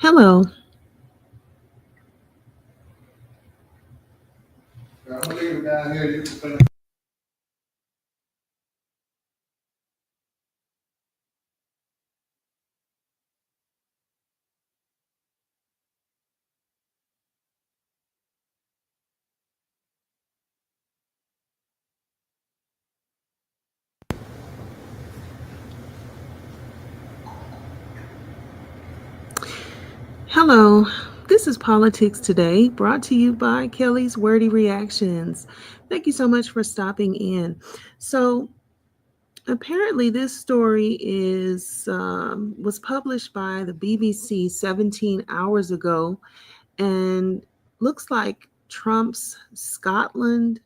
Hello. Hello. This is Politics Today, brought to you by Kelly's Wordy Reactions. Thank you so much for stopping in. So, apparently, this story is was published by the BBC 17 hours ago, and looks like Trump's Scotland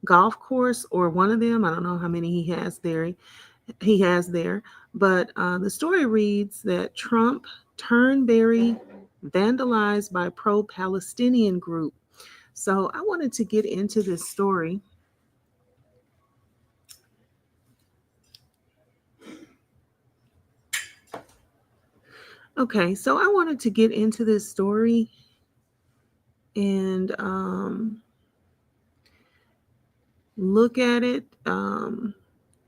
golf course, or one of them. I don't know how many he has there. But the story reads that Trump Turnberry vandalized by Pro Palestinian group. So I wanted to get into this story. Okay, so I wanted to get into this story and look at it.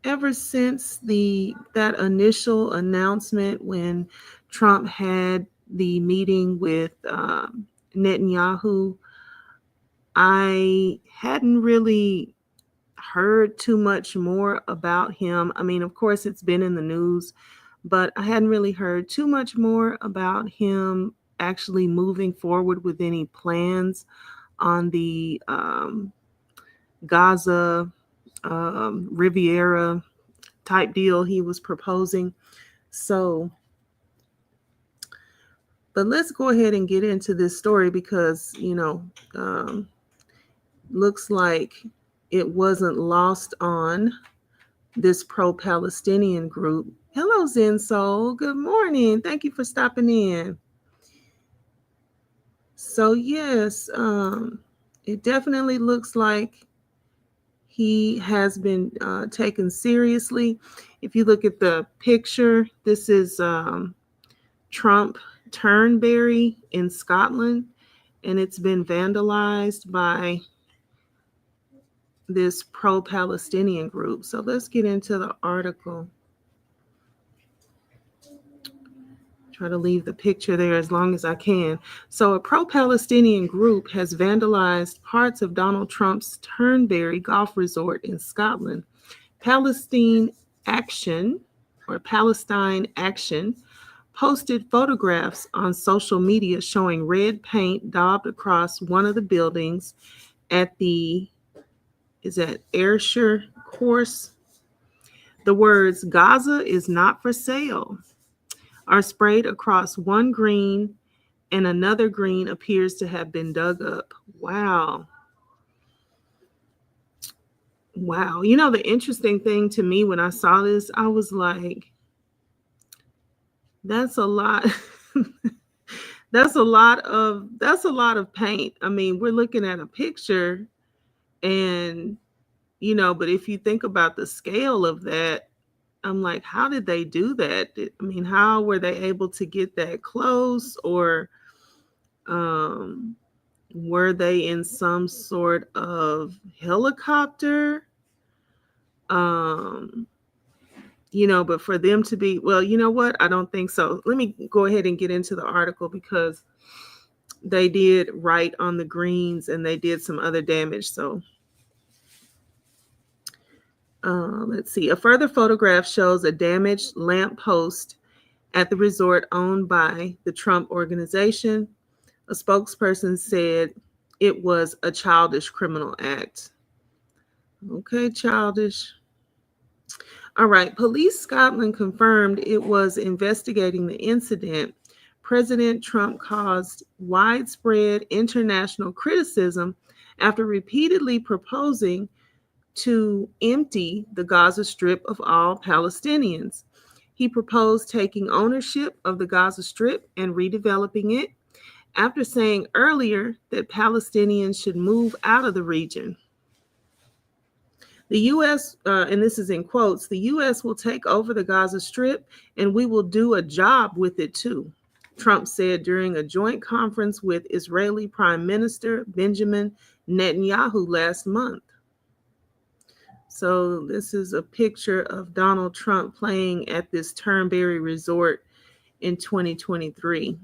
Ever since that initial announcement when Trump had the meeting with Netanyahu, I hadn't really heard too much more about him. I mean, of course, it's been in the news, but I hadn't really heard too much more about him actually moving forward with any plans on the Gaza Riviera type deal he was proposing. So, but let's go ahead and get into this story because, looks like it wasn't lost on this pro-Palestinian group. Hello, Zen Soul. Good morning. Thank you for stopping in. So yes, it definitely looks like he has been taken seriously. If you look at the picture, this is Trump Turnberry in Scotland, and it's been vandalized by this pro-Palestinian group. So let's get into the article. Try to leave the picture there as long as I can. So, a pro Palestinian group has vandalized parts of Donald Trump's Turnberry Golf Resort in Scotland. Palestine Action, or Palestine Action, posted photographs on social media showing red paint daubed across one of the buildings at the Ayrshire course. The words "Gaza is not for sale" are sprayed across one green, and another green appears to have been dug up. Wow. Wow. You know, the interesting thing to me when I saw this, I was like, that's a lot. That's a lot of paint. I mean, we're looking at a picture and but if you think about the scale of that, I'm like, how did they do that? I mean, how were they able to get that close, or um were they in some sort of helicopter? Um, but for them to be, well, you know what? I don't think so. Let me go ahead and get into the article because they did write on the greens and they did some other damage. So let's see. A further photograph shows a damaged lamp post at the resort owned by the Trump organization. A spokesperson said it was a childish criminal act. Okay, childish. All right. Police Scotland confirmed it was investigating the incident. President Trump caused widespread international criticism after repeatedly proposing to empty the Gaza Strip of all Palestinians. He proposed taking ownership of the Gaza Strip and redeveloping it after saying earlier that Palestinians should move out of the region. The U.S., and this is in quotes, the U.S. will take over the Gaza Strip and we will do a job with it too. Trump said during a joint conference with Israeli Prime Minister Benjamin Netanyahu last month. So this is a picture of Donald Trump playing at this Turnberry Resort in 2023.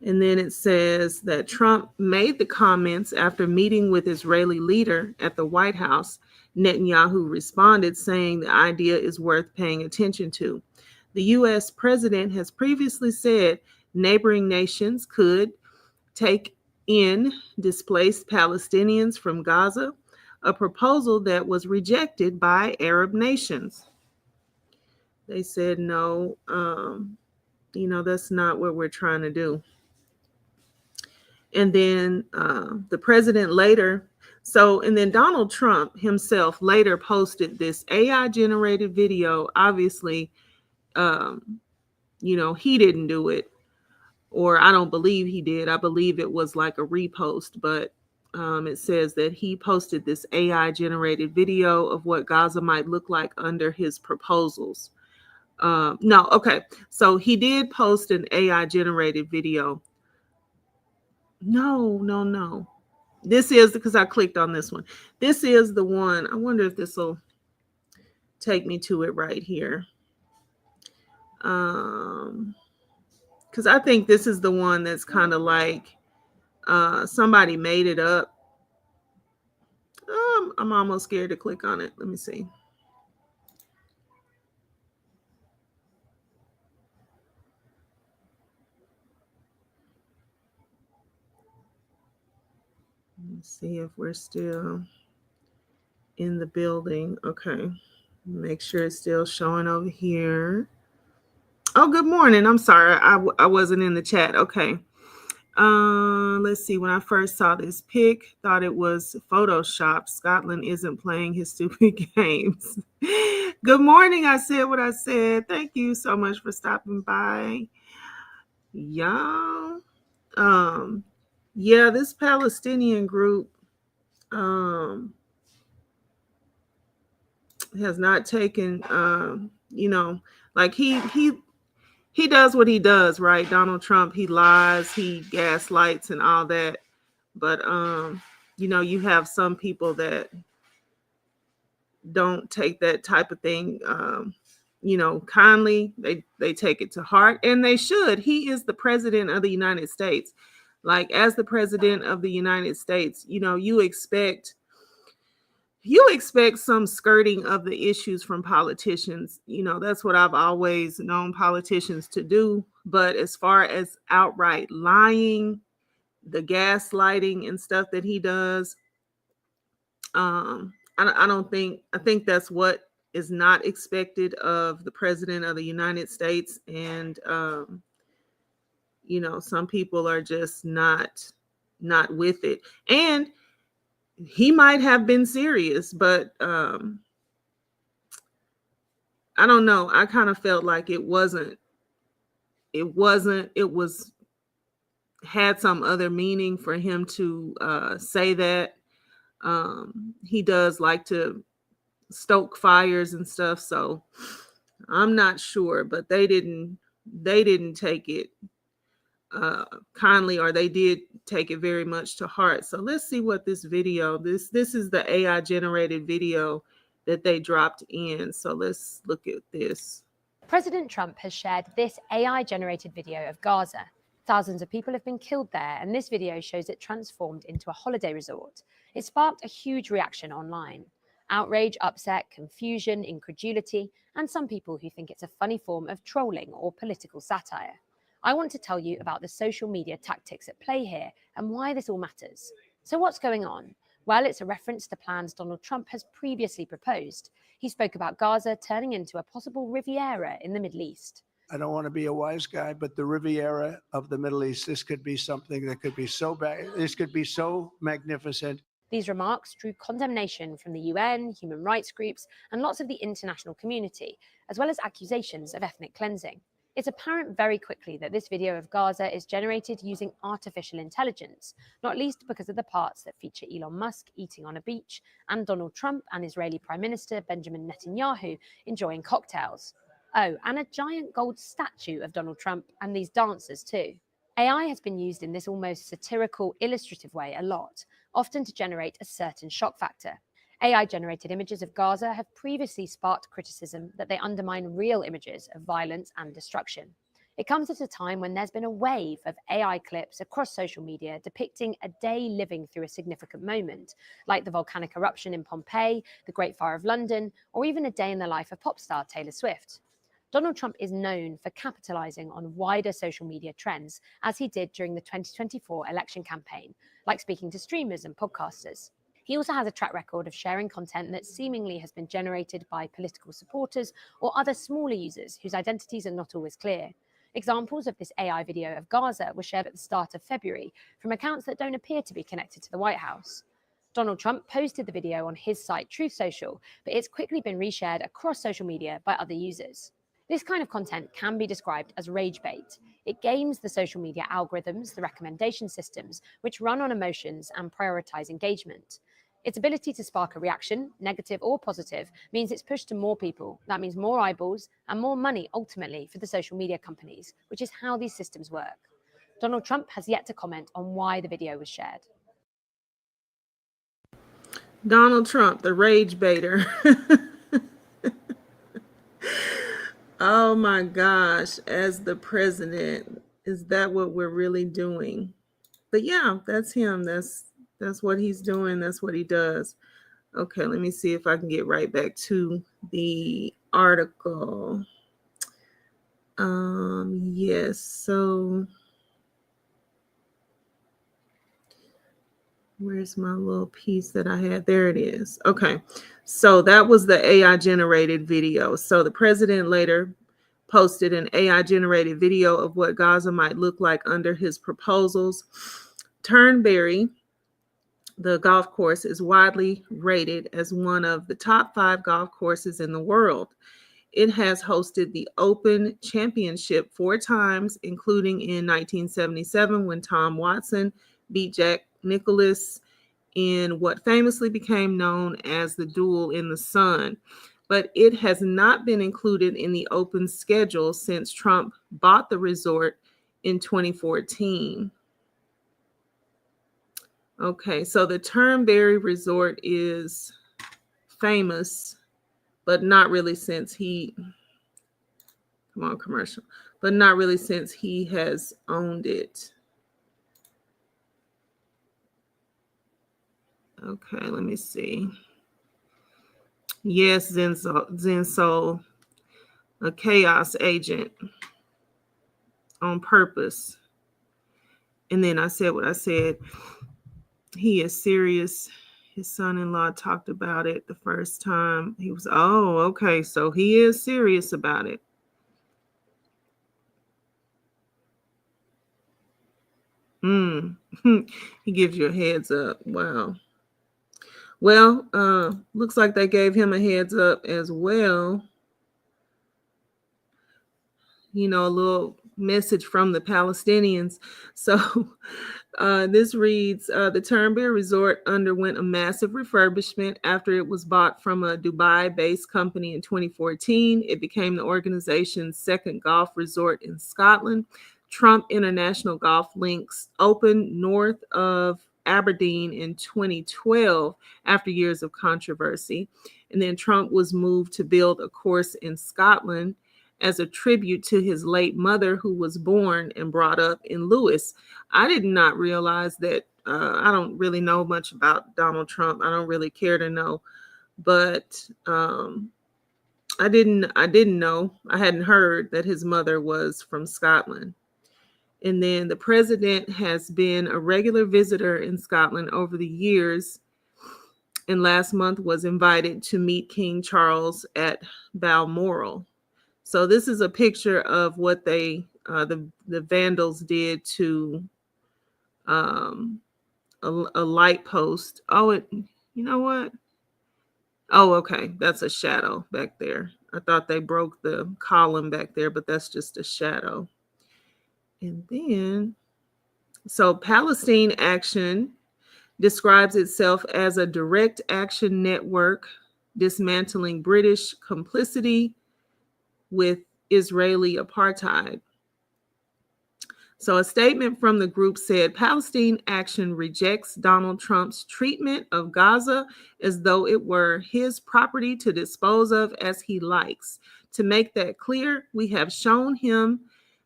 And then it says that Trump made the comments after meeting with Israeli leader at the White House. Netanyahu responded saying the idea is worth paying attention to. The U.S. president has previously said neighboring nations could take in displaced Palestinians from Gaza, a proposal that was rejected by Arab nations. They said, no, that's not what we're trying to do. And then the president later, and then Donald Trump himself later posted this AI generated video. Obviously, he didn't do it, or I don't believe he did. I believe it was like a repost, but it says that he posted this AI generated video of what Gaza might look like under his proposals. So he did post an AI generated video. No. This is because I clicked on this one. This is the one. I wonder if this will take me to it right here. Because I think this is the one that's kind of like somebody made it up. I'm almost scared to click on it. Let me see. Let's see if we're still in the building. Okay. Make sure it's still showing over here. Oh, good morning. I'm sorry. I wasn't in the chat. Okay. Let's see. When I first saw this pic, thought it was Photoshop. Scotland isn't playing his stupid games. Good morning. I said what I said. Thank you so much for stopping by. Y'all. Yeah, this Palestinian group has not taken like he does what he does, right? Donald Trump, he lies, he gaslights and all that. But you have some people that don't take that type of thing kindly. They take it to heart, and they should. He is the president of the United States. Like, as the president of the United States, you expect some skirting of the issues from politicians. That's what I've always known politicians to do. But as far as outright lying, the gaslighting and stuff that he does, I think that's what is not expected of the president of the United States. And some people are just not with it. And he might have been serious, but I don't know. I kind of felt like it had some other meaning for him to say that. He does like to stoke fires and stuff, so I'm not sure, but they didn't take it kindly, or they did take it very much to heart. So let's see what this video, this is the AI generated video that they dropped in. So let's look at this. President Trump has shared this AI generated video of Gaza. Thousands of people have been killed there, and this video shows it transformed into a holiday resort. It sparked a huge reaction online. Outrage, upset, confusion, incredulity, and some people who think it's a funny form of trolling or political satire. I want to tell you about the social media tactics at play here and why this all matters. So what's going on? Well, it's a reference to plans Donald Trump has previously proposed. He spoke about Gaza turning into a possible Riviera in the Middle East. I don't want to be a wise guy, but the Riviera of the Middle East, this could be something that could be so bad. This could be so magnificent. These remarks drew condemnation from the UN, human rights groups, and lots of the international community, as well as accusations of ethnic cleansing. It's apparent very quickly that this video of Gaza is generated using artificial intelligence, not least because of the parts that feature Elon Musk eating on a beach and Donald Trump and Israeli Prime Minister Benjamin Netanyahu enjoying cocktails. Oh, and a giant gold statue of Donald Trump and these dancers too. AI has been used in this almost satirical, illustrative way a lot, often to generate a certain shock factor. AI-generated images of Gaza have previously sparked criticism that they undermine real images of violence and destruction. It comes at a time when there's been a wave of AI clips across social media depicting a day living through a significant moment, like the volcanic eruption in Pompeii, the Great Fire of London, or even a day in the life of pop star Taylor Swift. Donald Trump is known for capitalizing on wider social media trends, as he did during the 2024 election campaign, like speaking to streamers and podcasters. He also has a track record of sharing content that seemingly has been generated by political supporters or other smaller users whose identities are not always clear. Examples of this AI video of Gaza were shared at the start of February from accounts that don't appear to be connected to the White House. Donald Trump posted the video on his site Truth Social, but it's quickly been reshared across social media by other users. This kind of content can be described as rage bait. It games the social media algorithms, the recommendation systems, which run on emotions and prioritize engagement. Its ability to spark a reaction, negative or positive, means it's pushed to more people. That means more eyeballs and more money ultimately for the social media companies, which is how these systems work. Donald Trump has yet to comment on why the video was shared. Donald Trump, the rage baiter. Oh my gosh, as the president, is that what we're really doing? But yeah, that's him. That's what he's doing. That's what he does. Okay, let me see if I can get right back to the article. Yes, so where's my little piece that I had? There it is. Okay, so that was the AI generated video. So the president later posted an AI generated video of what Gaza might look like under his proposals. Turnberry, the golf course, is widely rated as one of the top 5 golf courses in the world. It has hosted the Open Championship 4 times, including in 1977 when Tom Watson beat Jack Nicklaus in what famously became known as the Duel in the Sun. But it has not been included in the Open schedule since Trump bought the resort in 2014. Okay, so the Turnberry Resort is famous, but not really since he, come on, commercial, but not really since he has owned it. Okay, let me see. Yes, Zenso, a chaos agent on purpose. And then I said what I said. He is serious. His son-in-law talked about it the first time. He was, oh, okay, so he is serious about it. He gives you a heads up. Wow. Well, looks like they gave him a heads up as well. You know, a little message from the Palestinians. So this reads, the Turnberry Resort underwent a massive refurbishment after it was bought from a Dubai-based company in 2014. It became the organization's second golf resort in Scotland. Trump International Golf Links opened north of Aberdeen in 2012 after years of controversy. And then Trump was moved to build a course in Scotland as a tribute to his late mother, who was born and brought up in Lewis. I did not realize that. I don't really know much about Donald Trump. I don't really care to know, but I didn't know. I hadn't heard that his mother was from Scotland. And then the president has been a regular visitor in Scotland over the years, and last month was invited to meet King Charles at Balmoral. So this is a picture of what the vandals did to a light post. Oh, you know what? Oh, okay. That's a shadow back there. I thought they broke the column back there, but that's just a shadow. And then, so Palestine Action describes itself as a direct action network dismantling British complicity with Israeli apartheid. So, a statement from the group said Palestine Action rejects Donald Trump's treatment of Gaza as though it were his property to dispose of as he likes. To make that clear, we have shown him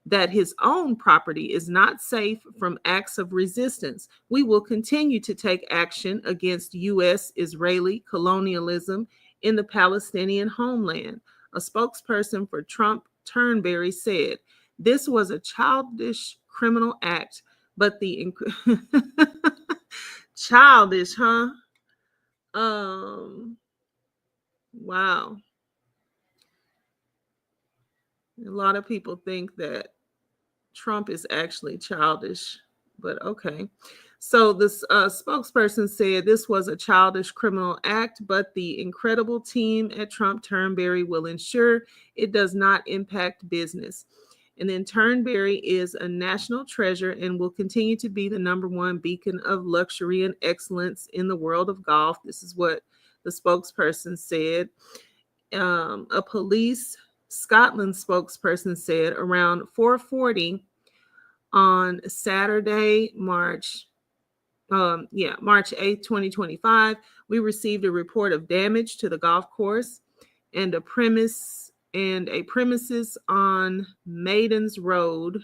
that his own property is not safe from acts of resistance. We will continue to take action against U.S. Israeli colonialism in the Palestinian homeland. A spokesperson for Trump, Turnberry, said, "This was a childish criminal act, but the childish, huh? Wow. A lot of people think that Trump is actually childish, but okay." So this spokesperson said this was a childish criminal act, but the incredible team at Trump Turnberry will ensure it does not impact business. And then Turnberry is a national treasure and will continue to be the #1 beacon of luxury and excellence in the world of golf. This is what the spokesperson said. A police Scotland spokesperson said around 4:40 on Saturday, March 8th, 2025, we received a report of damage to the golf course and a premises on Maidens Road.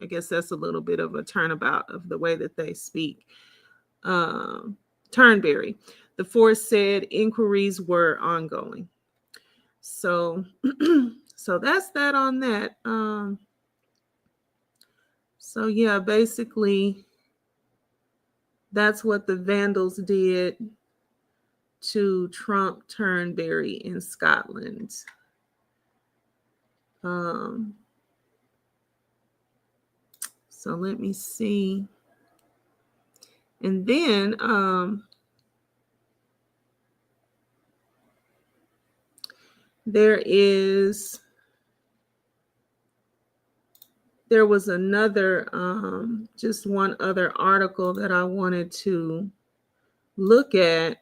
I guess that's a little bit of a turnabout of the way that they speak. Turnberry. The force said inquiries were ongoing. So, so that's that on that. So yeah, basically, that's what the Vandals did to Trump Turnberry in Scotland. So let me see. And then there was another, just one other article that I wanted to look at,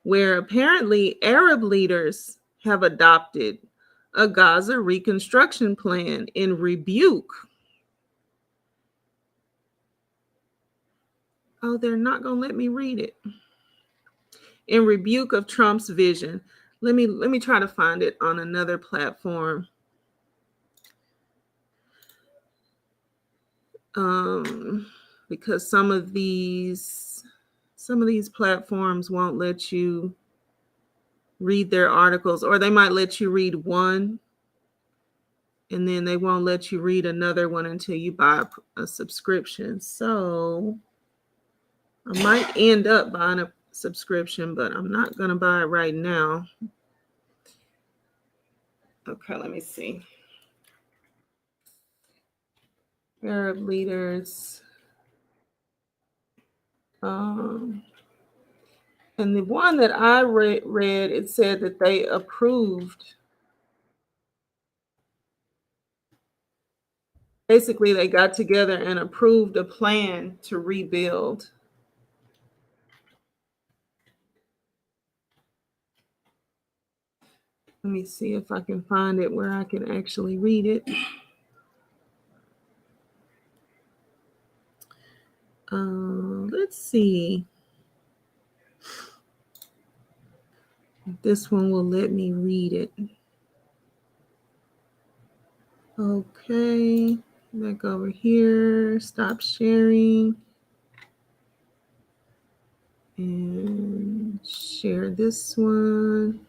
where apparently Arab leaders have adopted a Gaza reconstruction plan in rebuke. Oh, they're not going to let me read it. In rebuke of Trump's vision. Let me try to find it on another platform. Because some of these platforms won't let you read their articles, or they might let you read one and then they won't let you read another one until you buy a subscription. So I might end up buying a subscription, but I'm not going to buy it right now. Okay, let me see. Arab leaders. And the one that I read, it said that they approved. Basically, they got together and approved a plan to rebuild. Let me see if I can find it where I can actually read it. Let's see. This one will let me read it. Okay, back over here, stop sharing. And share this one.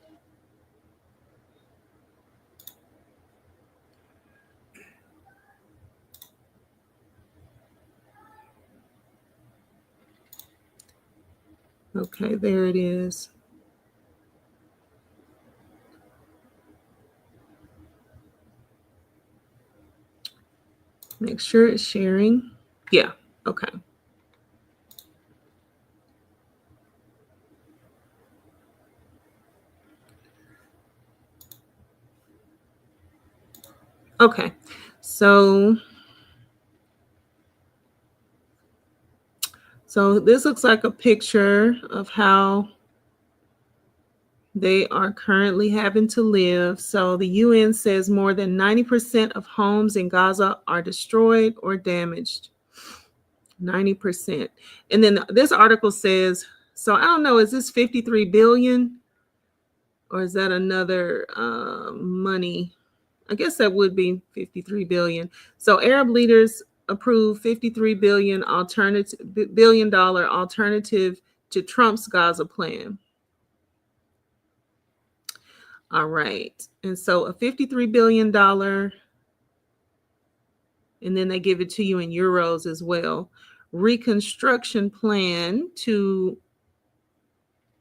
Okay, there it is. Make sure it's sharing. Yeah, okay. Okay, so this looks like a picture of how they are currently having to live. So the UN says more than 90% of homes in Gaza are destroyed or damaged. 90%. And then this article says, so I don't know, is this 53 billion or is that another money? I guess that would be 53 billion. So Arab leaders approved 53 billion dollar alternative to Trump's Gaza plan. All right. And so a $53 billion, and then they give it to you in euros as well, reconstruction plan to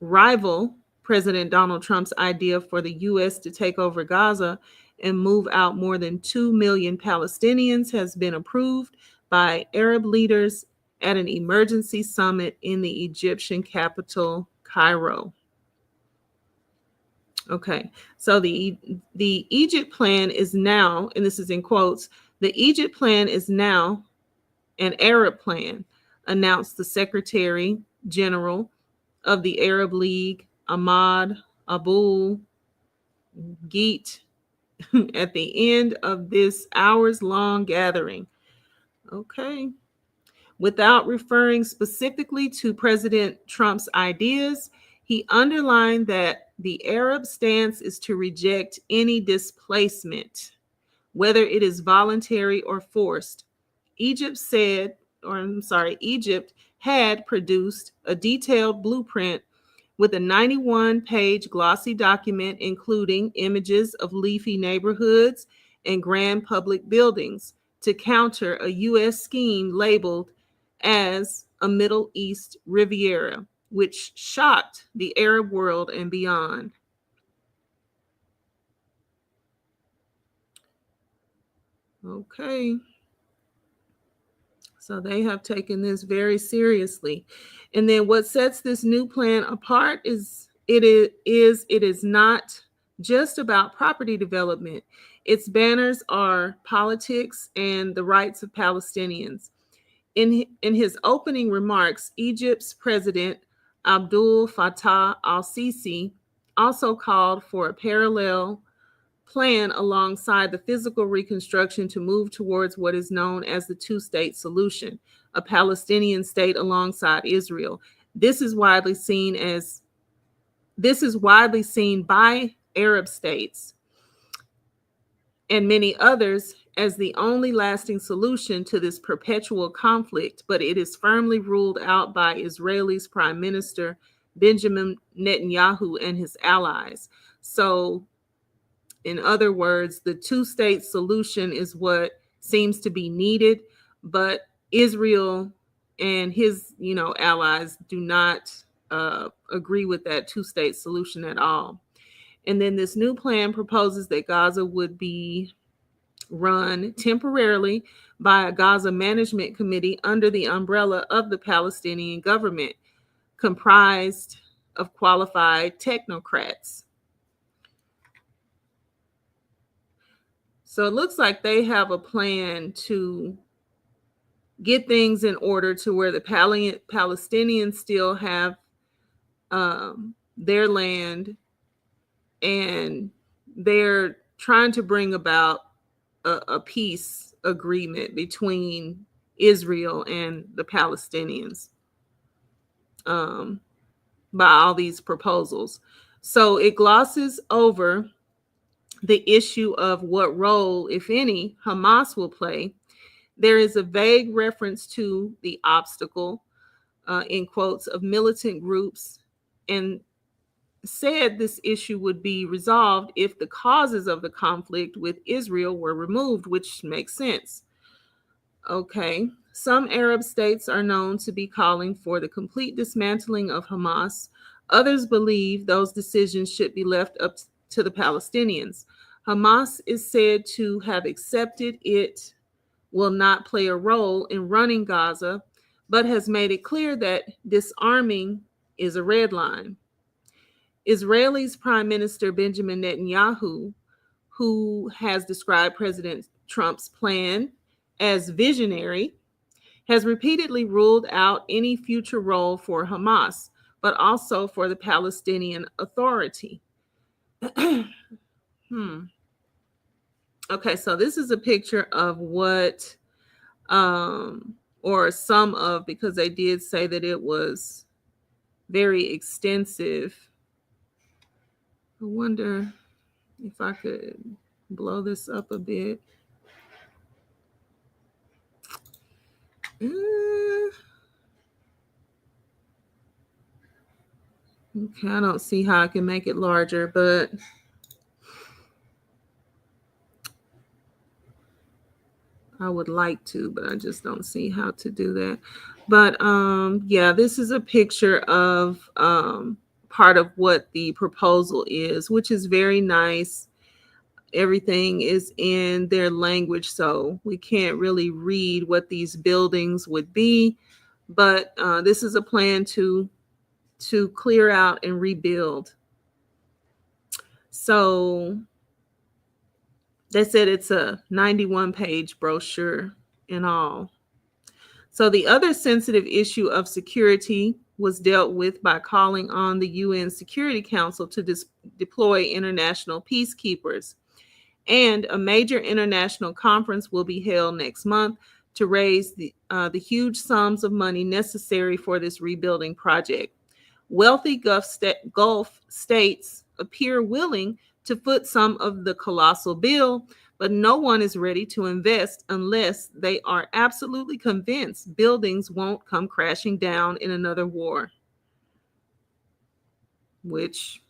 rival President Donald Trump's idea for the U.S. to take over Gaza and move out more than 2 million Palestinians has been approved by Arab leaders at an emergency summit in the Egyptian capital, Cairo. Okay, so the Egypt plan is now, and this is in quotes, the Egypt plan is now an Arab plan, announced the Secretary General of the Arab League, Ahmad Abul Geet, at the end of this hours-long gathering. Okay. Without referring specifically to President Trump's ideas, he underlined that the Arab stance is to reject any displacement, whether it is voluntary or forced. Egypt had produced a detailed blueprint with a 91-page glossy document including images of leafy neighborhoods and grand public buildings to counter a U.S. scheme labeled as a Middle East Riviera, which shocked the Arab world and beyond. Okay. So they have taken this very seriously. And then what sets this new plan apart is it is not just about property development. Its banners are politics and the rights of Palestinians. In his opening remarks, Egypt's President Abdul Fattah al-Sisi also called for a parallel plan alongside the physical reconstruction to move towards what is known as the two-state solution, a Palestinian state alongside Israel. This is widely seen by Arab states and many others as the only lasting solution to this perpetual conflict, but it is firmly ruled out by Israel's Prime Minister Benjamin Netanyahu and his allies. So, in other words, the two-state solution is what seems to be needed, but Israel and his, allies do not agree with that two-state solution at all. And then this new plan proposes that Gaza would be run temporarily by a Gaza Management Committee under the umbrella of the Palestinian government, comprised of qualified technocrats. So it looks like they have a plan to get things in order to where the Palestinians still have their land, and they're trying to bring about a peace agreement between Israel and the Palestinians by all these proposals. So it glosses over the issue of what role, if any, Hamas will play. There is a vague reference to the obstacle, in quotes, of militant groups, and said this issue would be resolved if the causes of the conflict with Israel were removed, which makes sense. Okay, some Arab states are known to be calling for the complete dismantling of Hamas. Others believe those decisions should be left up to the Palestinians. Hamas is said to have accepted it will not play a role in running Gaza, but has made it clear that disarming is a red line. Israel's Prime Minister Benjamin Netanyahu, who has described President Trump's plan as visionary, has repeatedly ruled out any future role for Hamas, but also for the Palestinian Authority. Okay, so this is a picture of what, or some of, because they did say that it was very extensive. I wonder if I could blow this up a bit. Okay, I don't see how I can make it larger, but I would like to, but I just don't see how to do that. But yeah, this is a picture of part of what the proposal is, which is very nice. Everything is in their language, so we can't really read what these buildings would be. But this is a plan to clear out and rebuild. So they said it's a 91-page brochure in all. So the other sensitive issue of security was dealt with by calling on the UN Security Council to deploy international peacekeepers. And a major international conference will be held next month to raise the huge sums of money necessary for this rebuilding project. Wealthy Gulf states appear willing to foot some of the colossal bill, but no one is ready to invest unless they are absolutely convinced buildings won't come crashing down in another war, which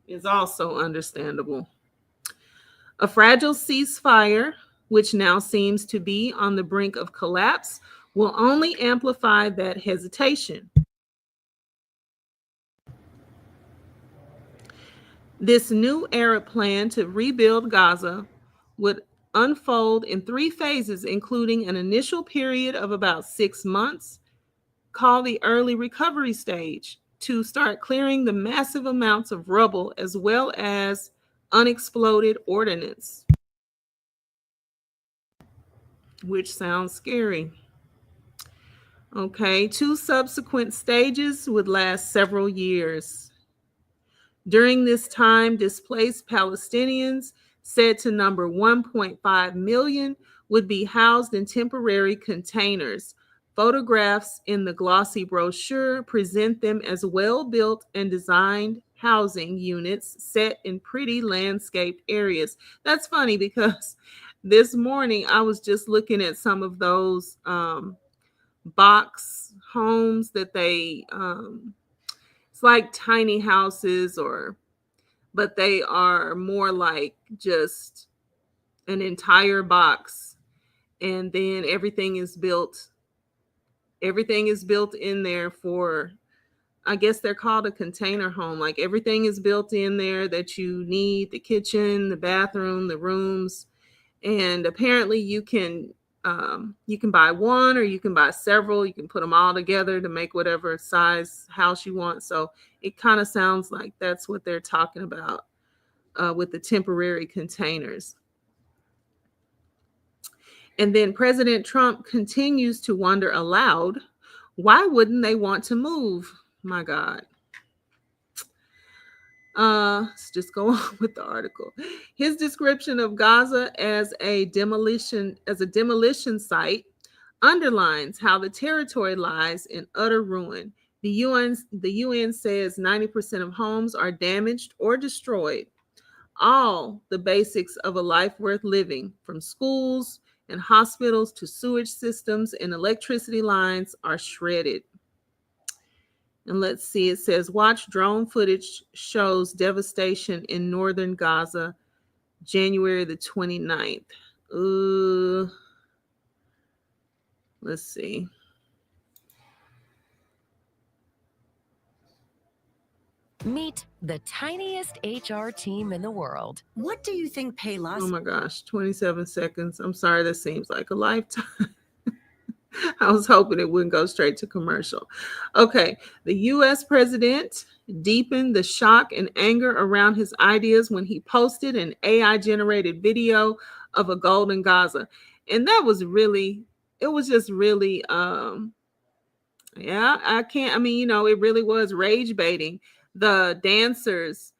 is also understandable. A fragile ceasefire, which now seems to be on the brink of collapse, will only amplify that hesitation. This new Arab plan to rebuild Gaza would unfold in 3 phases, including an initial period of about 6 months, called the early recovery stage, to start clearing the massive amounts of rubble as well as unexploded ordnance, which sounds scary. Okay, 2 subsequent stages would last several years. During this time, displaced Palestinians, said to number 1.5 million, would be housed in temporary containers. Photographs in the glossy brochure present them as well-built and designed housing units set in pretty landscaped areas. That's funny because this morning I was just looking at some of those box homes that they it's like tiny houses, but they are more like just an entire box, and then everything is built in there for, I guess they're called a container home. Like everything is built in there that you need: the kitchen, the bathroom, the rooms. And apparently you can buy one or you can buy several. You can put them all together to make whatever size house you want. So it kind of sounds like that's what they're talking about with the temporary containers. And then President Trump continues to wonder aloud, why wouldn't they want to move? My God. Let's just go on with the article. His description of Gaza as a demolition site underlines how the territory lies in utter ruin. The UN says 90% of homes are damaged or destroyed. All the basics of a life worth living, from schools and hospitals to sewage systems and electricity lines, are shredded. And let's see, it says, watch drone footage shows devastation in northern Gaza, January the 29th. Let's see. Meet the tiniest HR team in the world. What do you think Payless? Oh my gosh, 27 seconds. I'm sorry, that seems like a lifetime. I was hoping it wouldn't go straight to commercial. Okay. The US president deepened the shock and anger around his ideas when he posted an AI generated video of a golden Gaza. And that was really, it was just really, yeah, I can't, I mean, it really was rage baiting. The dancers,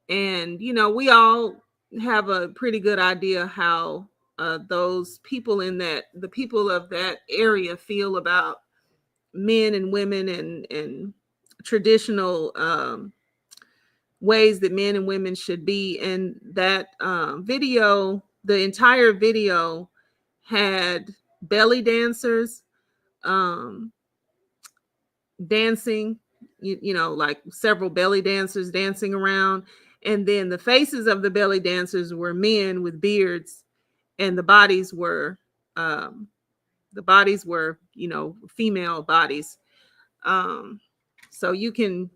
and, we all have a pretty good idea how those people the people of that area feel about men and women and traditional ways that men and women should be. And that video, the entire video had belly dancers um, dancing, like several belly dancers dancing around. And then the faces of the belly dancers were men with beards, and um, the bodies were, female bodies. Um, so you can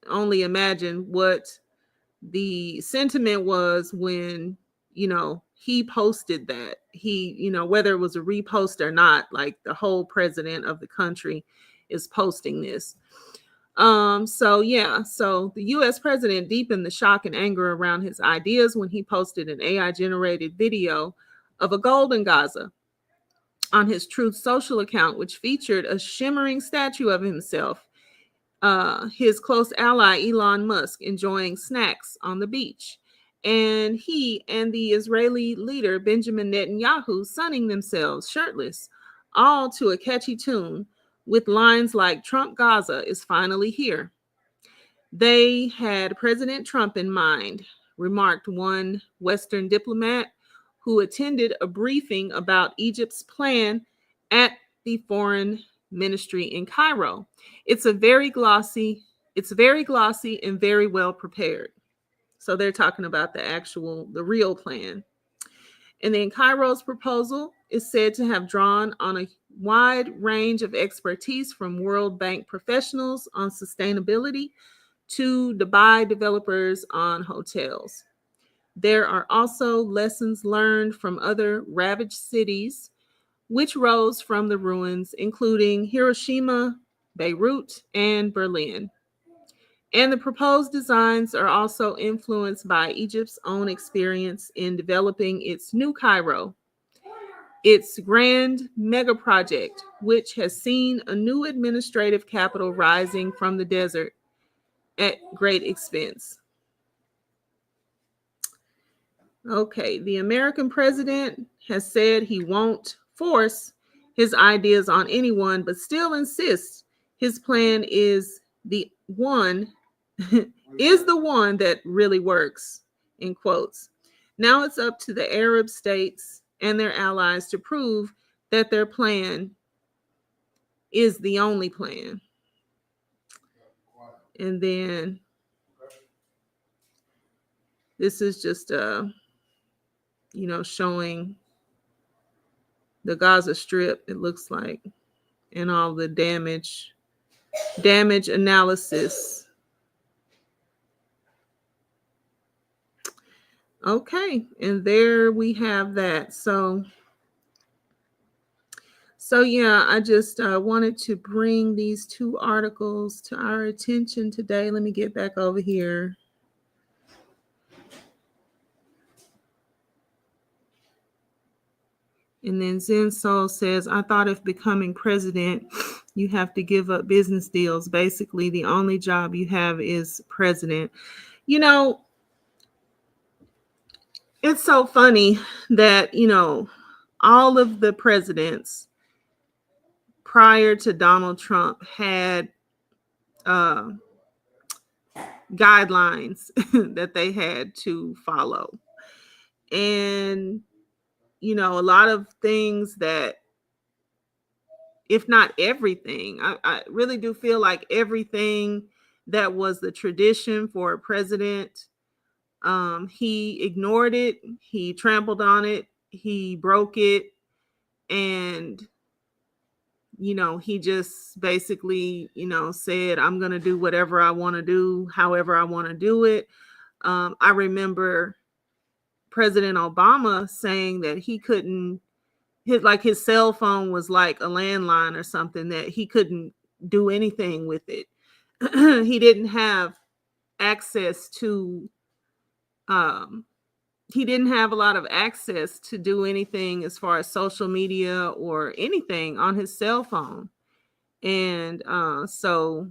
only imagine what the sentiment was when, he posted that. He, whether it was a repost or not, like the whole president of the country is posting this. So the US president deepened the shock and anger around his ideas when he posted an AI generated video of a golden Gaza on his Truth Social account, which featured a shimmering statue of himself, his close ally Elon Musk enjoying snacks on the beach, and he and the Israeli leader Benjamin Netanyahu sunning themselves shirtless, all to a catchy tune with lines like "Trump Gaza is finally here." They had President Trump in mind, remarked one Western diplomat who attended a briefing about Egypt's plan at the foreign ministry in Cairo. It's very glossy and very well prepared. So they're talking about the real plan. And then Cairo's proposal is said to have drawn on a wide range of expertise from World Bank professionals on sustainability to Dubai developers on hotels. There are also lessons learned from other ravaged cities which rose from the ruins, including Hiroshima, Beirut, and Berlin. And the proposed designs are also influenced by Egypt's own experience in developing its new Cairo, its grand mega project, which has seen a new administrative capital rising from the desert at great expense. Okay, the American president has said he won't force his ideas on anyone, but still insists his plan is the one that really works, in quotes. Now it's up to the Arab states and their allies to prove that their plan is the only plan. And then this is just showing the Gaza Strip, it looks like, and all the damage analysis. Okay, and there we have that. So yeah, I just wanted to bring these two articles to our attention today. Let me get back over here. And then Zen Soul says, I thought if becoming president, you have to give up business deals. Basically, the only job you have is president. It's so funny that, all of the presidents prior to Donald Trump had guidelines that they had to follow. And, a lot of things that, if not everything, I really do feel like everything that was the tradition for a president, he ignored it, he trampled on it, he broke it, and he just basically, said, I'm going to do whatever I want to do, however I want to do it. I remember President Obama saying that he couldn't his cell phone was like a landline or something, that he couldn't do anything with it. He didn't have access to um he didn't have a lot of access to do anything as far as social media or anything on his cell phone. And so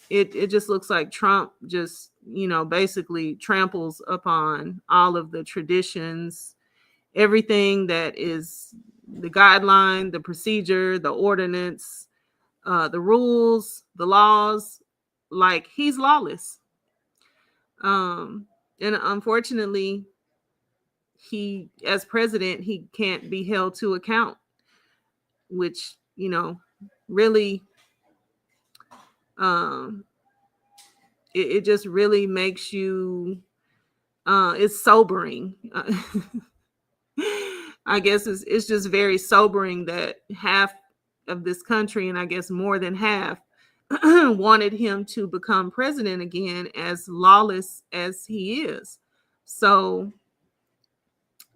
it just looks like Trump just, basically tramples upon all of the traditions, everything that is the guideline, the procedure, the ordinance, the rules, the laws. Like, he's lawless. And unfortunately, he, as president, he can't be held to account, which, really, um, it just really makes you, it's sobering. I guess it's just very sobering that half of this country, and I guess more than half, wanted him to become president again, as lawless as he is. So,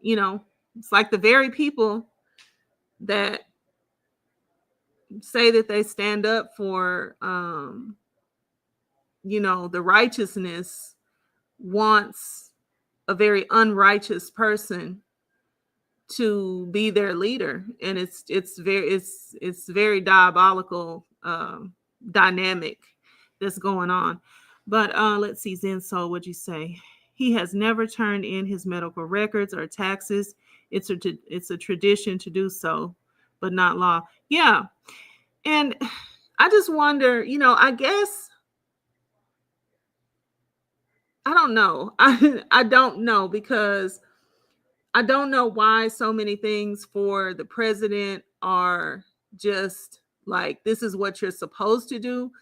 it's like the very people that say that they stand up for, the righteousness, wants a very unrighteous person to be their leader. And it's very diabolical dynamic that's going on. But let's see, Zen Soul, what'd you say? He has never turned in his medical records or taxes. It's a tradition to do so, but not law. Yeah. And I just wonder, I guess, I don't know. I don't know, because I don't know why so many things for the president are just like, this is what you're supposed to do.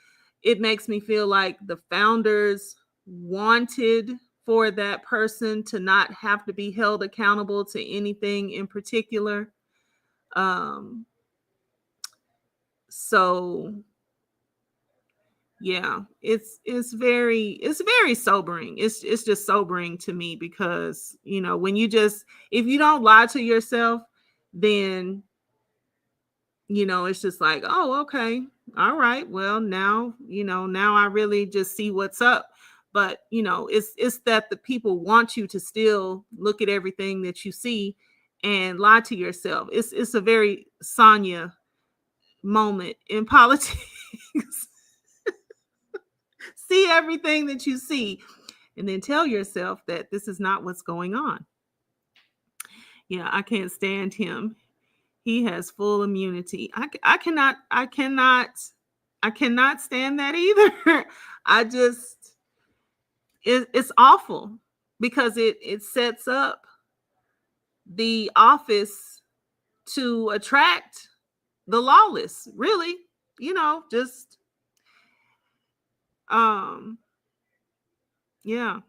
It makes me feel like the founders wanted for that person to not have to be held accountable to anything in particular. So yeah, it's very sobering. It's just sobering to me, because when if you don't lie to yourself, then it's just like, oh, okay, all right, well, now now I really just see what's up. But it's that the people want you to still look at everything that you see and lie to yourself. It's a very Sonya moment in politics. See everything that you see and then tell yourself that this is not what's going on. Yeah, I can't stand him. He has full immunity. I cannot stand that either. I just, it's awful, because it sets up the office to attract the lawless, really. Just yeah.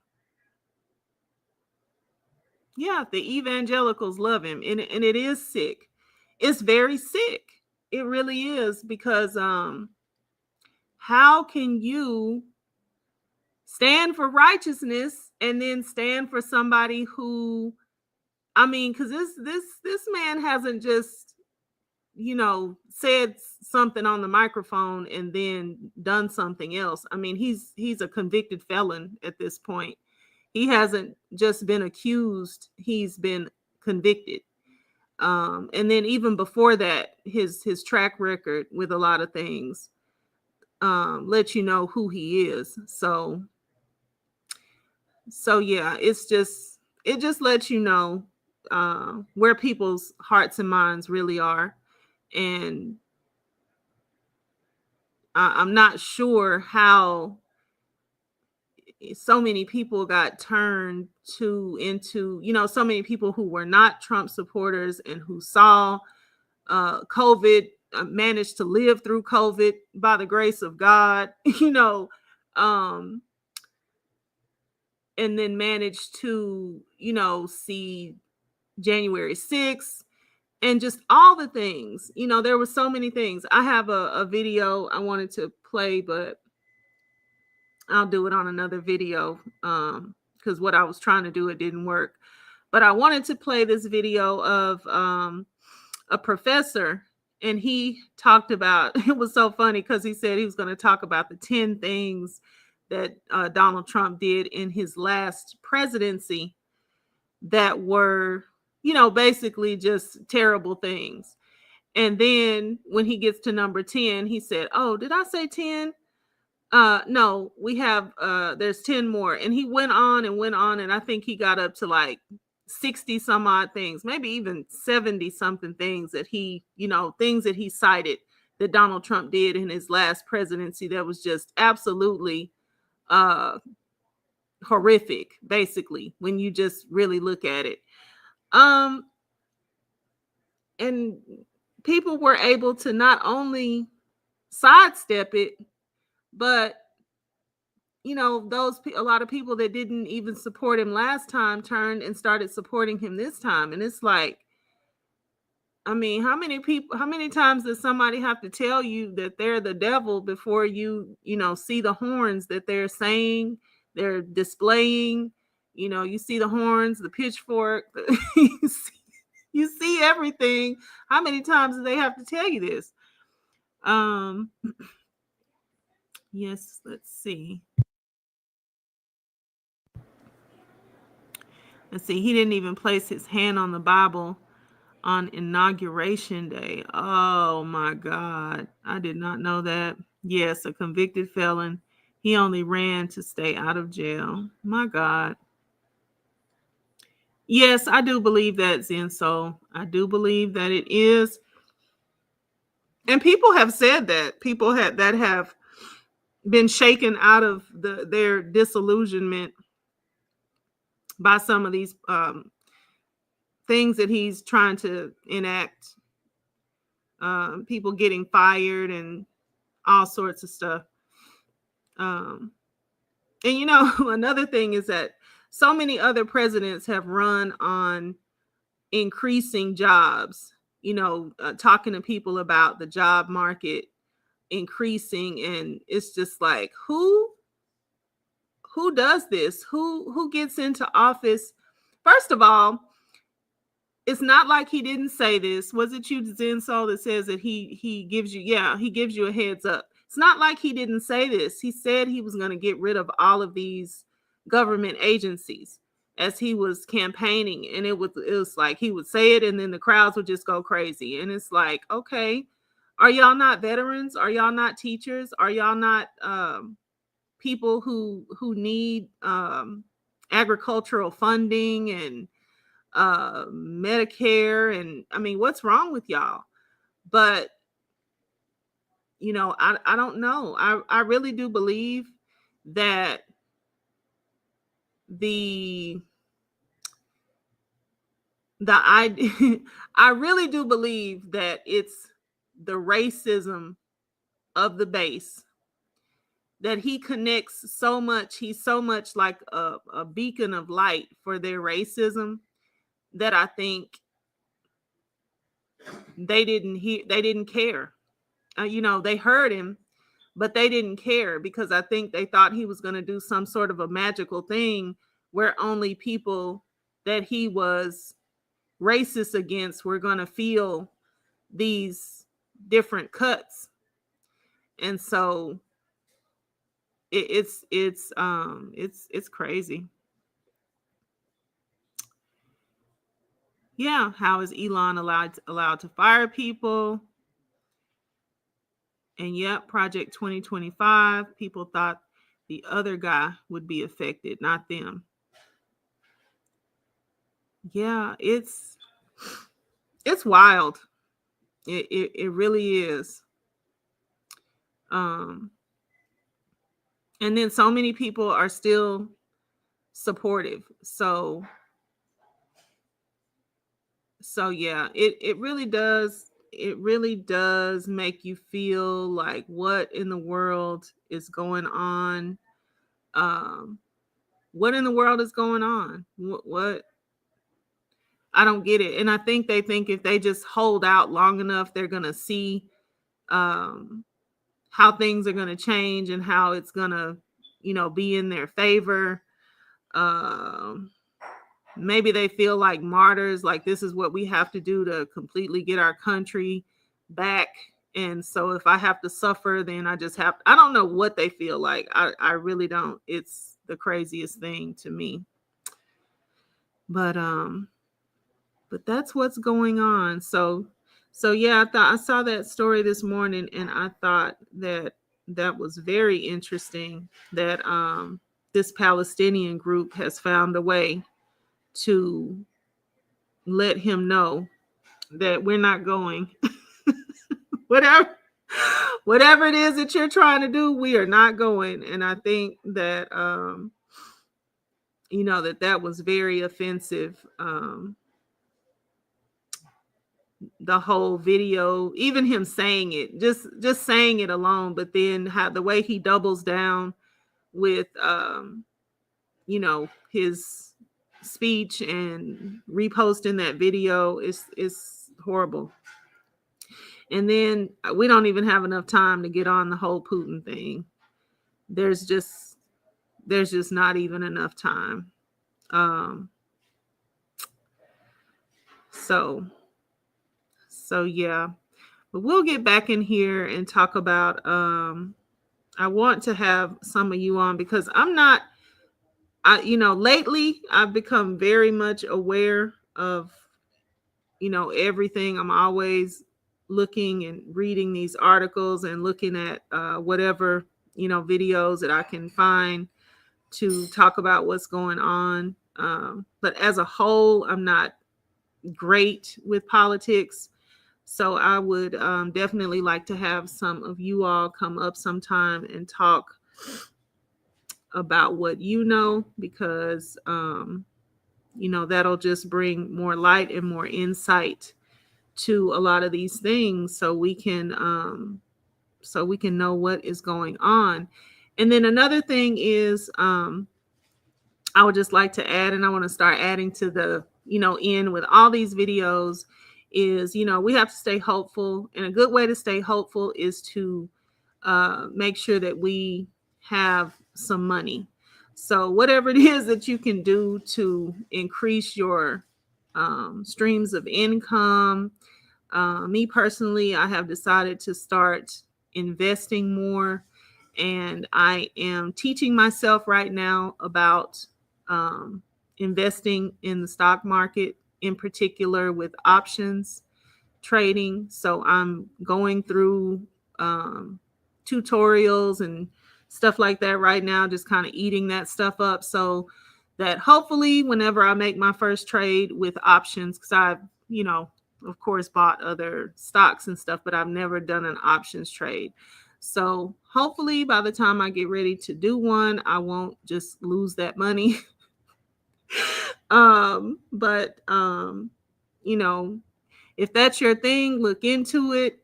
Yeah, the evangelicals love him, and it is sick. It's very sick. It really is, because how can you stand for righteousness and then stand for somebody who, I mean, because this man hasn't just said something on the microphone and then done something else. I mean, he's a convicted felon at this point. He hasn't just been accused, he's been convicted. And then even before that, his track record with a lot of things let you know who he is. So yeah, it just lets you know where people's hearts and minds really are. And I'm not sure how so many people got turned into so many people who were not Trump supporters and who saw COVID, managed to live through COVID by the grace of God, um, and then managed to see January 6th and just all the things. There were so many things. I have a video I wanted to play, but I'll do it on another video, because what I was trying to do, it didn't work. But I wanted to play this video of a professor, and he talked about, it was so funny because he said he was going to talk about the 10 things that Donald Trump did in his last presidency that were, basically just terrible things. And then when he gets to number 10, he said, "Oh, did I say 10? No, we have there's 10 more." And he went on and went on, and I think he got up to like 60 some odd things, maybe even 70 something things that things that he cited that Donald Trump did in his last presidency that was just absolutely horrific, basically, when you just really look at it. And people were able to not only sidestep it, but a lot of people that didn't even support him last time turned and started supporting him this time. And it's like, I mean, how many times does somebody have to tell you that they're the devil before you see the horns that they're saying, they're displaying? You see the horns, the pitchfork, you see everything. How many times do they have to tell you this? Yes, let's see. He didn't even place his hand on the Bible on Inauguration Day. Oh my God. I did not know that. Yes, a convicted felon. He only ran to stay out of jail. My God. Yes, I do believe that, Zenso. I do believe that it is. And people have said that. People have been shaken out of their disillusionment by some of these things that he's trying to enact. People getting fired and all sorts of stuff. And another thing is that so many other presidents have run on increasing jobs, talking to people about the job market increasing. And it's just like, who does this? Who gets into office? First of all, it's not like he didn't say this. Was it you, Zenso, that says that he gives you a heads up? It's not like he didn't say this. He said he was going to get rid of all of these government agencies as he was campaigning. And it was like he would say it and then the crowds would just go crazy. And it's like, okay, are y'all not veterans? Are y'all not teachers? Are y'all not people who need agricultural funding and Medicare? And I mean, what's wrong with y'all? But I don't know. I really do believe that I really do believe that it's the racism of the base, that he connects so much. He's so much like a beacon of light for their racism that I think they didn't care. They heard him, but they didn't care because I think they thought he was going to do some sort of a magical thing where only people that he was racist against were going to feel these different cuts. And so it's crazy. Yeah, how is Elon allowed to fire people? And yep, Project 2025, people thought the other guy would be affected, not them. Yeah, it's wild. It really is. And then so many people are still supportive. So yeah, it really does. It really does make you feel like, what in the world is going on? What in the world is going on? What? I don't get it. And I think they think if they just hold out long enough, they're going to see how things are going to change and how it's going to, be in their favor. maybe they feel like martyrs, like this is what we have to do to completely get our country back. And so if I have to suffer, then I just have, I don't know what they feel like. I really don't. It's the craziest thing to me. But that's what's going on. So yeah, I saw that story this morning, and I thought that was very interesting that this Palestinian group has found a way to let him know that we're not going. whatever it is that you're trying to do, we are not going. And I think that that was very offensive. The whole video, even him saying it, just saying it alone, but then how the way he doubles down with his speech and reposting that video is horrible. And then we don't even have enough time to get on the whole Putin thing. There's just not even enough time. So yeah, but we'll get back in here and talk about, I want to have some of you on because lately I've become very much aware of, everything. I'm always looking and reading these articles and looking at whatever, videos that I can find to talk about what's going on. But as a whole, I'm not great with politics. So I would definitely like to have some of you all come up sometime and talk about what you know, because, that'll just bring more light and more insight to a lot of these things so we can know what is going on. And then another thing is I would just like to add, and I want to start adding to the, end with all these videos is, we have to stay hopeful. And a good way to stay hopeful is to make sure that we have some money. So whatever it is that you can do to increase your streams of income. Me personally, I have decided to start investing more, and I am teaching myself right now about investing in the stock market, in particular with options trading. So I'm going through tutorials and stuff like that right now, just kind of eating that stuff up so that hopefully whenever I make my first trade with options, because I've, of course, bought other stocks and stuff, but I've never done an options trade. So hopefully by the time I get ready to do one, I won't just lose that money. But if that's your thing, look into it.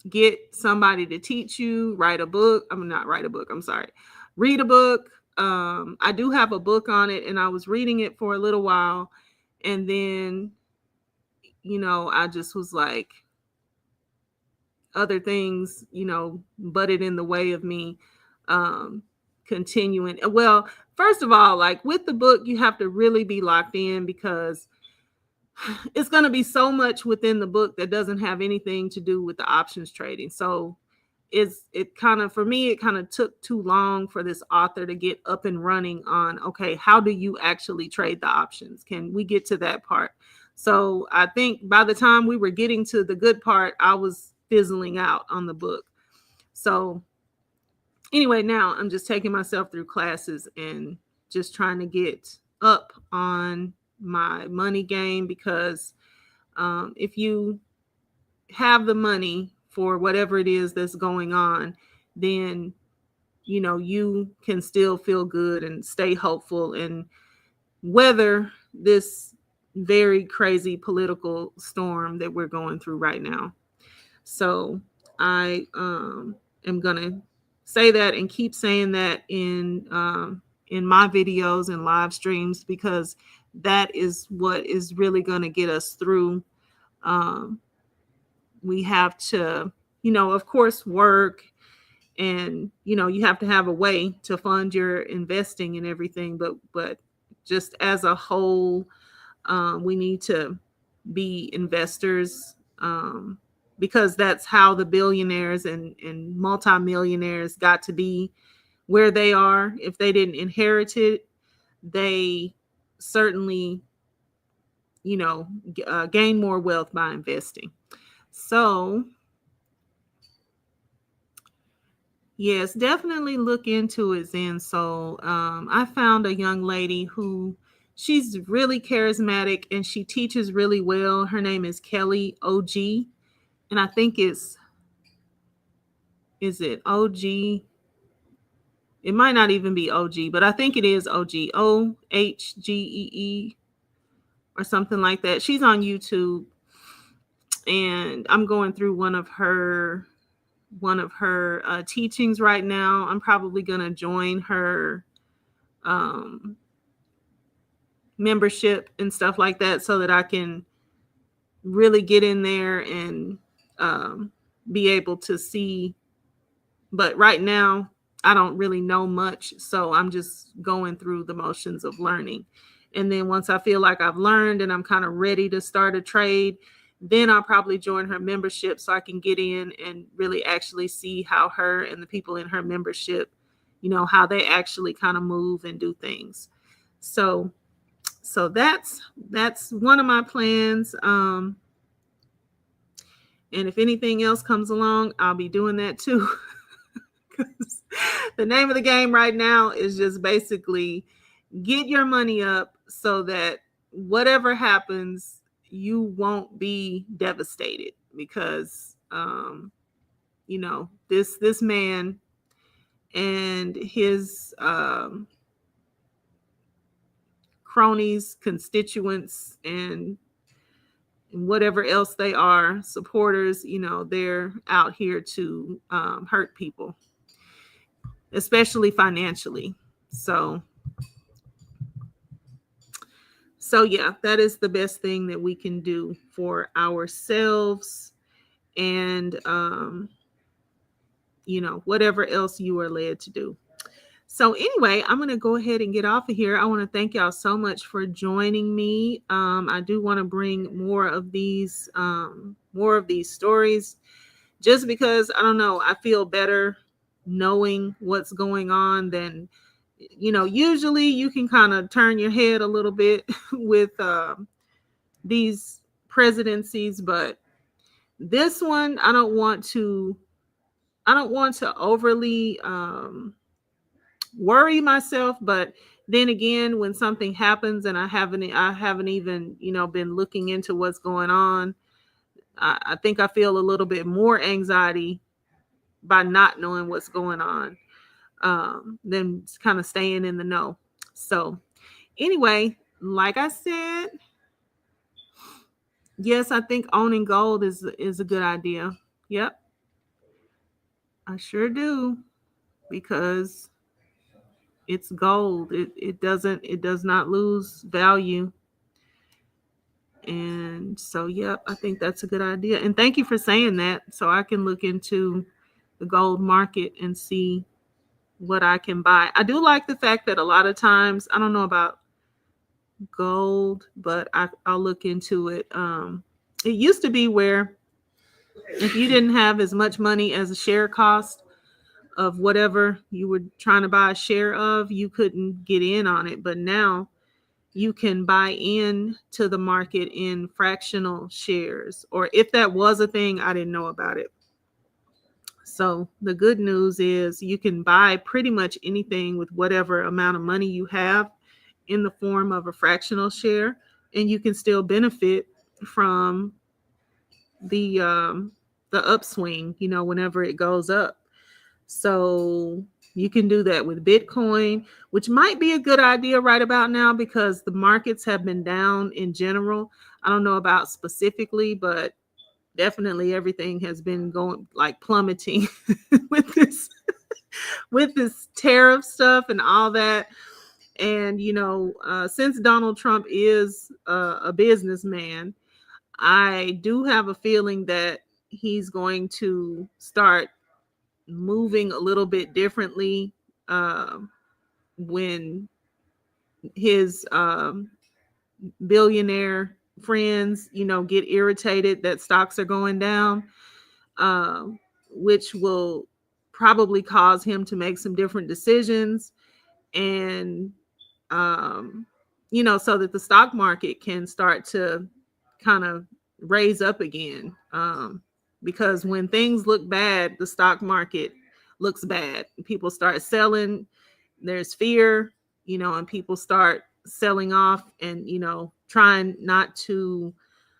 Get somebody to teach you, read a book. I do have a book on it, and I was reading it for a little while, and then I just was like, other things butted in the way of me continuing. Well, first of all, like with the book, you have to really be locked in because it's going to be so much within the book that doesn't have anything to do with the options trading. So it kind of took too long for this author to get up and running on, okay, how do you actually trade the options? Can we get to that part? So I think by the time we were getting to the good part, I was fizzling out on the book. So anyway, now I'm just taking myself through classes and just trying to get up on my money game, because if you have the money for whatever it is that's going on, then you can still feel good and stay hopeful and weather this very crazy political storm that we're going through right now. So I am gonna say that and keep saying that in my videos and live streams, because that is what is really going to get us through. We have to, of course, work, and, you have to have a way to fund your investing and everything. But just as a whole, we need to be investors, because that's how the billionaires and multimillionaires got to be where they are. If they didn't inherit it, they certainly, gain more wealth by investing. So, yes, definitely look into it, Zen Soul. I found a young lady who she's really charismatic and she teaches really well. Her name is Kelly OG, and I think is it OG? It might not even be OG, but I think it is OG, OHGEE or something like that. She's on YouTube, and I'm going through one of her teachings right now. I'm probably going to join her membership and stuff like that so that I can really get in there and be able to see. But right now, I don't really know much, so I'm just going through the motions of learning. And then once I feel like I've learned and I'm kind of ready to start a trade, then I'll probably join her membership so I can get in and really actually see how her and the people in her membership, how they actually kind of move and do things. So that's one of my plans. And if anything else comes along, I'll be doing that too. The name of the game right now is just basically get your money up so that whatever happens, you won't be devastated, because this man and his cronies, constituents, and whatever else they are, supporters, they're out here to hurt people, especially financially. So yeah, that is the best thing that we can do for ourselves, and whatever else you are led to do. So anyway, I'm going to go ahead and get off of here. I want to thank y'all so much for joining me. I do want to bring more of these stories, just because, I don't know, I feel better knowing what's going on than, usually you can kind of turn your head a little bit with these presidencies, but this one, I don't want to overly worry myself. But then again, when something happens and I haven't even, been looking into what's going on, I think I feel a little bit more anxiety by not knowing what's going on, than kind of staying in the know. So anyway, like I said, yes, I think owning gold is a good idea. Yep, I sure do, because it's gold. It does not lose value. And so, yep, I think that's a good idea. And thank you for saying that, so I can look into the gold market and see what I can buy. I do like the fact that a lot of times, I don't know about gold, but I'll look into it. It used to be where if you didn't have as much money as a share cost of whatever you were trying to buy a share of, you couldn't get in on it. But now you can buy in to the market in fractional shares, or if that was a thing, I didn't know about it. So the good news is you can buy pretty much anything with whatever amount of money you have in the form of a fractional share, and you can still benefit from the upswing, whenever it goes up. So you can do that with Bitcoin, which might be a good idea right about now because the markets have been down in general. I don't know about specifically, but definitely everything has been going like plummeting with this tariff stuff and all that. And, since Donald Trump is a businessman, I do have a feeling that he's going to start moving a little bit differently when his billionaire friends, get irritated that stocks are going down, which will probably cause him to make some different decisions, and so that the stock market can start to kind of raise up again. Because when things look bad, the stock market looks bad. People start selling, there's fear, and people start selling off and, trying not to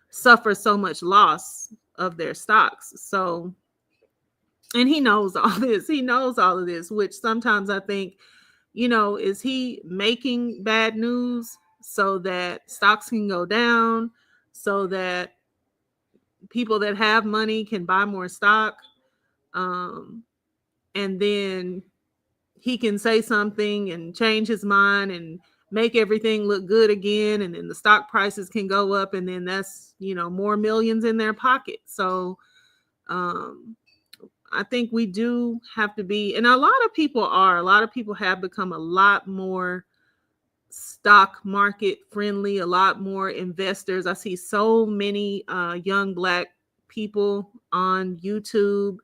suffer so much loss of their stocks. So, and he knows all this. He knows all of this, which sometimes I think, is he making bad news so that stocks can go down, so that people that have money can buy more stock? And then he can say something and change his mind and make everything look good again. And then the stock prices can go up, and then that's, more millions in their pocket. So, I think we do have to be, and a lot of people have become a lot more stock market friendly, a lot more investors. I see so many young Black people on YouTube,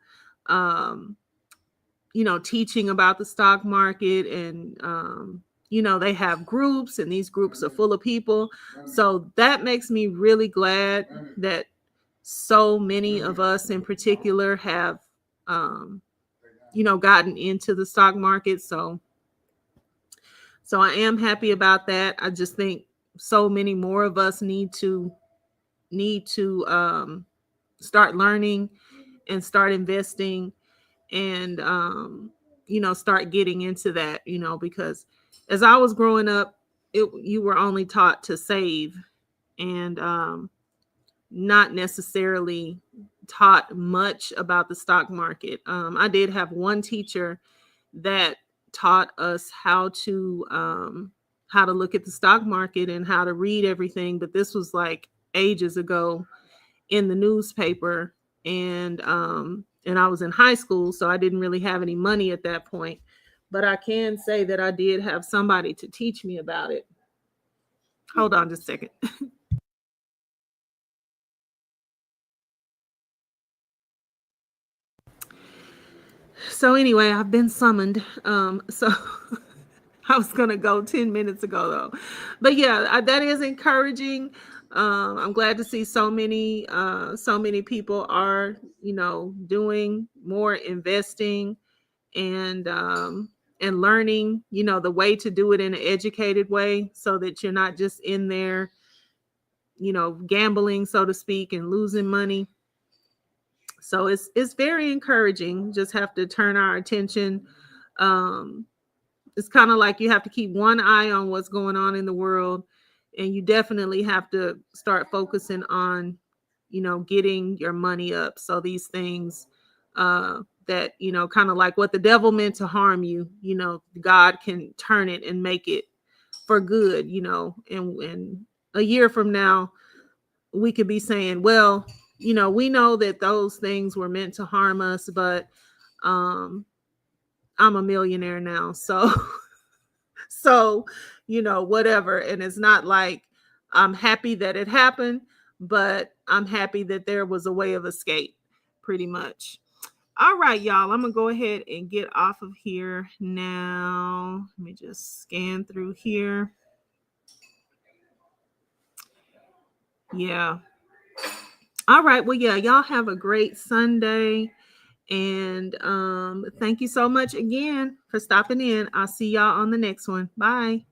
teaching about the stock market, and, they have groups, and these groups are full of people. So that makes me really glad that so many of us in particular have, gotten into the stock market. So I am happy about that. I just think so many more of us need to start learning and start investing, and start getting into that, because as I was growing up, you were only taught to save, and not necessarily taught much about the stock market. I did have one teacher that taught us how to look at the stock market and how to read everything, but this was like ages ago in the newspaper, and I was in high school, so I didn't really have any money at that point. But I can say that I did have somebody to teach me about it. Hold on just a second. So anyway, I've been summoned. So I was going to go 10 minutes ago though. But yeah, that is encouraging. I'm glad to see so many people are, doing more investing, and learning, the way to do it in an educated way, so that you're not just in there, gambling, so to speak, and losing money. So it's very encouraging. Just have to turn our attention. It's kind of like you have to keep one eye on what's going on in the world, and you definitely have to start focusing on, getting your money up. So these things that, kind of like what the devil meant to harm you, God can turn it and make it for good, and a year from now, we could be saying, well, we know that those things were meant to harm us, but I'm a millionaire now. So, whatever. And it's not like I'm happy that it happened, but I'm happy that there was a way of escape, pretty much. All right, y'all, I'm going to go ahead and get off of here now. Let me just scan through here. Yeah. All right. Well, yeah, y'all have a great Sunday. And thank you so much again for stopping in. I'll see y'all on the next one. Bye.